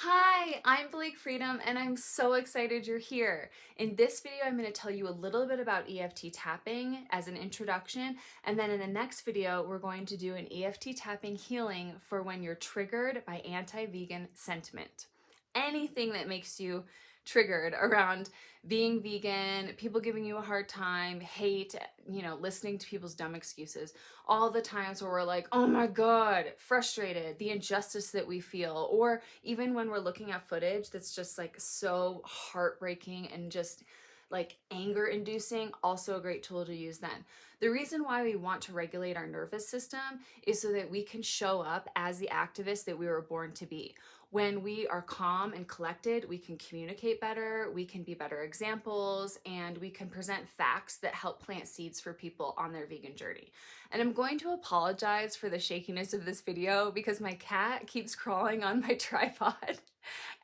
Hi, I'm Blake Freedom, and I'm so excited you're here. In this video, I'm going to tell you a little bit about EFT tapping as an introduction, and then in the next video, we're going to do an EFT tapping healing for when you're triggered by anti-vegan sentiment. Anything that makes you triggered around being vegan, people giving you a hard time, hate, listening to people's dumb excuses, all the times where we're like, oh my God, frustrated, the injustice that we feel, or even when we're looking at footage that's just like so heartbreaking and just like anger inducing, also a great tool to use then. The reason why we want to regulate our nervous system is so that we can show up as the activists that we were born to be. When we are calm and collected, we can communicate better, we can be better examples, and we can present facts that help plant seeds for people on their vegan journey. And I'm going to apologize for the shakiness of this video because my cat keeps crawling on my tripod.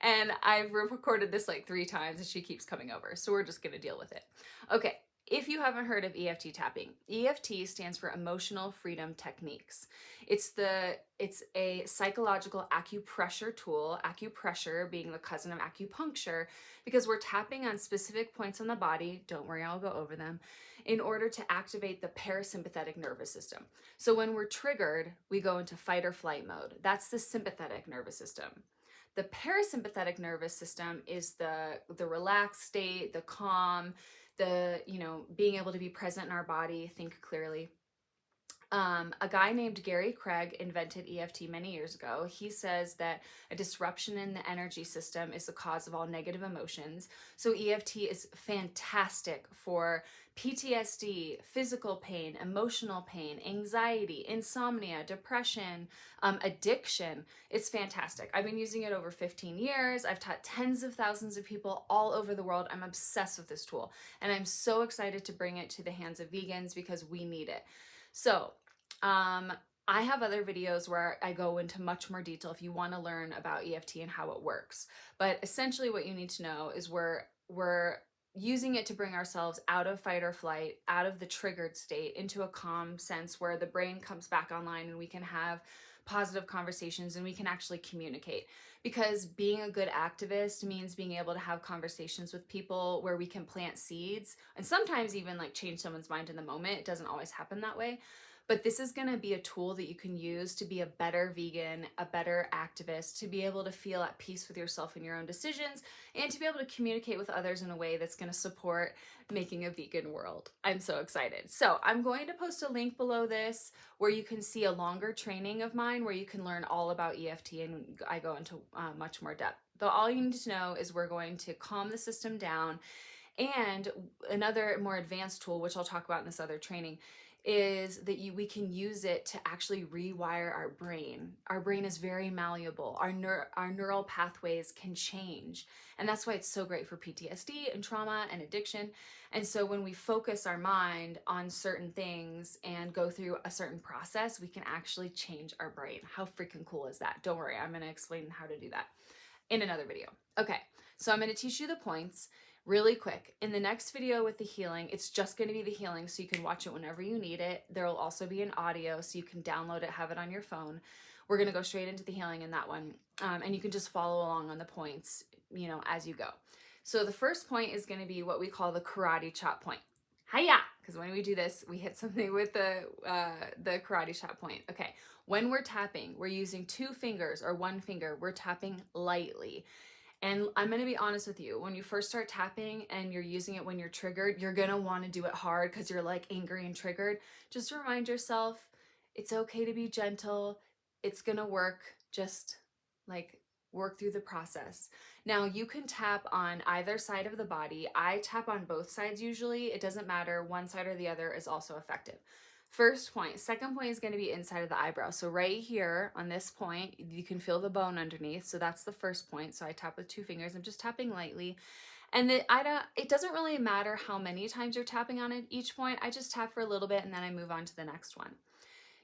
And I've recorded this like 3 times and she keeps coming over. So we're just going to deal with it. Okay. If you haven't heard of EFT tapping, EFT stands for Emotional Freedom Techniques. It's a psychological acupressure tool, acupressure being the cousin of acupuncture, because we're tapping on specific points on the body, don't worry, I'll go over them, in order to activate the parasympathetic nervous system. So when we're triggered, we go into fight or flight mode. That's the sympathetic nervous system. The parasympathetic nervous system is the relaxed state, the calm, being able to be present in our body, think clearly. A guy named Gary Craig invented EFT many years ago. He says that a disruption in the energy system is the cause of all negative emotions. So EFT is fantastic for PTSD, physical pain, emotional pain, anxiety, insomnia, depression, addiction. It's fantastic. I've been using it over 15 years. I've taught tens of thousands of people all over the world. I'm obsessed with this tool, and I'm so excited to bring it to the hands of vegans because we need it. So, I have other videos where I go into much more detail if you want to learn about EFT and how it works. But essentially what you need to know is we're using it to bring ourselves out of fight or flight, out of the triggered state into a calm sense where the brain comes back online and we can have positive conversations and we can actually communicate. Because being a good activist means being able to have conversations with people where we can plant seeds and sometimes even like change someone's mind in the moment. It doesn't always happen that way. But this is going to be a tool that you can use to be a better vegan, a better activist, to be able to feel at peace with yourself and your own decisions, and to be able to communicate with others in a way that's going to support making a vegan world. I'm so excited. So I'm going to post a link below this where you can see a longer training of mine where you can learn all about EFT, and I go into much more depth. But all you need to know is we're going to calm the system down. And another more advanced tool, which I'll talk about in this other training, is that we can use it to actually rewire our brain. Our brain is very malleable. Our neural pathways can change. And that's why it's so great for PTSD and trauma and addiction. And so when we focus our mind on certain things and go through a certain process, we can actually change our brain. How freaking cool is that? Don't worry, I'm going to explain how to do that in another video. Okay, so I'm going to teach you the points really quick. In the next video with the healing, it's just going to be the healing, so you can watch it whenever you need it. There will also be an audio, so you can download it, have it on your phone. We're going to go straight into the healing in that one, and you can just follow along on the points, as you go. So the first point is going to be what we call the karate chop point. Hiya! Because when we do this, we hit something with the karate chop point. Okay, when we're tapping, we're using 2 fingers or 1 finger. We're tapping lightly. And I'm going to be honest with you, when you first start tapping and you're using it when you're triggered, you're going to want to do it hard because you're like angry and triggered. Just remind yourself, it's okay to be gentle. It's going to work. Just like work through the process. Now you can tap on either side of the body. I tap on both sides usually. It doesn't matter. One side or the other is also effective. First point. Second point is going to be inside of the eyebrow. So right here on this point, you can feel the bone underneath. So that's the first point. So I tap with 2 fingers. I'm just tapping lightly. And it doesn't really matter how many times you're tapping on it each point. I just tap for a little bit and then I move on to the next one.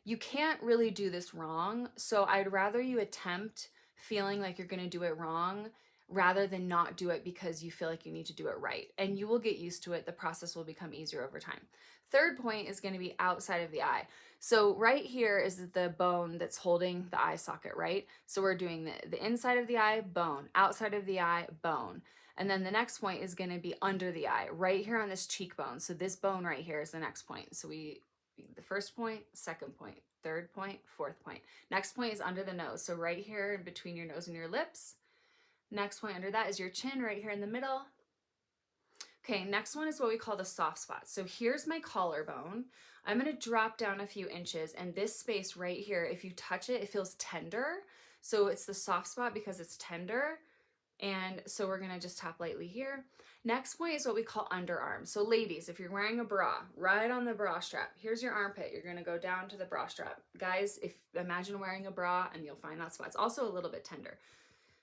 You can't really do this wrong. So I'd rather you attempt feeling like you're going to do it wrong rather than not do it because you feel like you need to do it right. And you will get used to it. The process will become easier over time. Third point is going to be outside of the eye. So right here is the bone that's holding the eye socket, right? So we're doing the inside of the eye, bone, outside of the eye, bone. And then the next point is going to be under the eye, right here on this cheekbone. So this bone right here is the next point. So the first point, second point, third point, fourth point. Next point is under the nose. So right here in between your nose and your lips. Next point under that is your chin right here in the middle. Okay, next one is what we call the soft spot. So here's my collarbone. I'm going to drop down a few inches, and this space right here, if you touch it, it feels tender. So it's the soft spot because it's tender. And so we're going to just tap lightly here. Next point is what we call underarm. So ladies, if you're wearing a bra, right on the bra strap, here's your armpit. You're going to go down to the bra strap. Guys, imagine wearing a bra and you'll find that spot. It's also a little bit tender.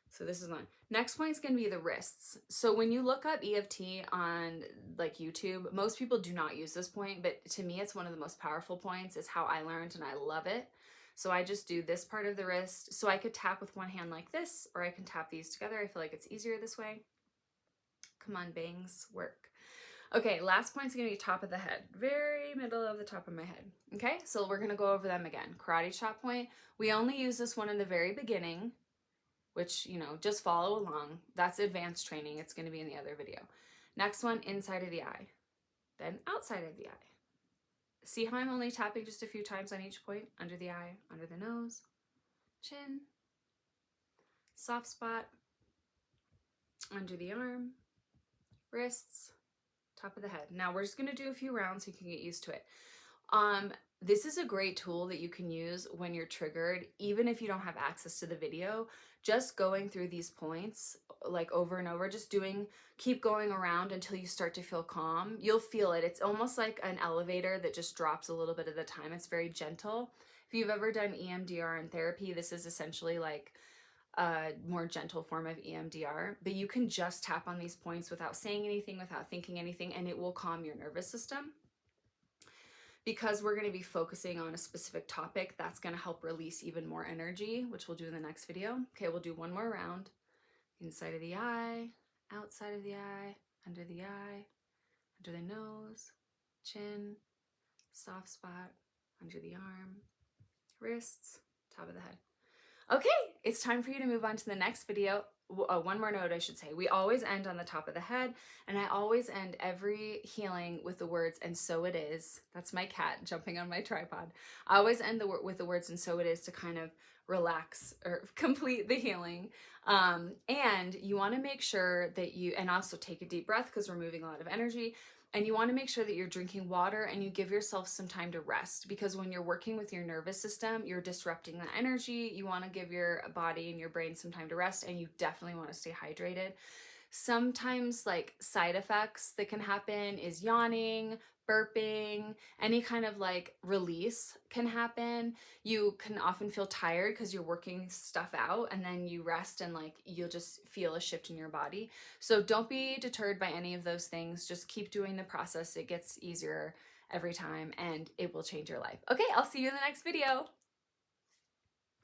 So this is one. Next point is going to be the wrists. So when you look up EFT on like YouTube, most people do not use this point, but to me, it's one of the most powerful points. It's how I learned and I love it. So I just do this part of the wrist. So I could tap with one hand like this, or I can tap these together. I feel like it's easier this way. Come on, bangs, work. Okay, last point's gonna be top of the head, very middle of the top of my head. Okay, so we're gonna go over them again. Karate chop point, we only use this one in the very beginning, which, just follow along. That's advanced training. It's gonna be in the other video. Next one, inside of the eye, then outside of the eye. See how I'm only tapping just a few times on each point? Under the eye, under the nose, chin, soft spot, under the arm, wrists, top of the head. Now we're just gonna do a few rounds so you can get used to it. This is a great tool that you can use when you're triggered, even if you don't have access to the video. Just going through these points like over and over, keep going around until you start to feel calm. You'll feel it. It's almost like an elevator that just drops a little bit at a time. It's very gentle. If you've ever done EMDR in therapy, this is essentially like a more gentle form of EMDR, but you can just tap on these points without saying anything, without thinking anything, and it will calm your nervous system. Because we're going to be focusing on a specific topic, that's going to help release even more energy, which we'll do in the next video. Okay, we'll do one more round. Inside of the eye, outside of the eye, under the nose, chin, soft spot, under the arm, wrists, top of the head. Okay, it's time for you to move on to the next video. One more note, I should say. We always end on the top of the head, and I always end every healing with the words, "and so it is." That's my cat jumping on my tripod. I always end with the words, "and so it is," to kind of relax or complete the healing. And you want to make sure that and also take a deep breath because we're moving a lot of energy. And you want to make sure that you're drinking water and you give yourself some time to rest, because when you're working with your nervous system, you're disrupting the energy. You want to give your body and your brain some time to rest, and you definitely want to stay hydrated. Sometimes like side effects that can happen is yawning, burping, any kind of like release can happen. You can often feel tired because you're working stuff out, and then you rest and like you'll just feel a shift in your body. So don't be deterred by any of those things. Just keep doing the process. It gets easier every time and it will change your life. Okay, I'll see you in the next video.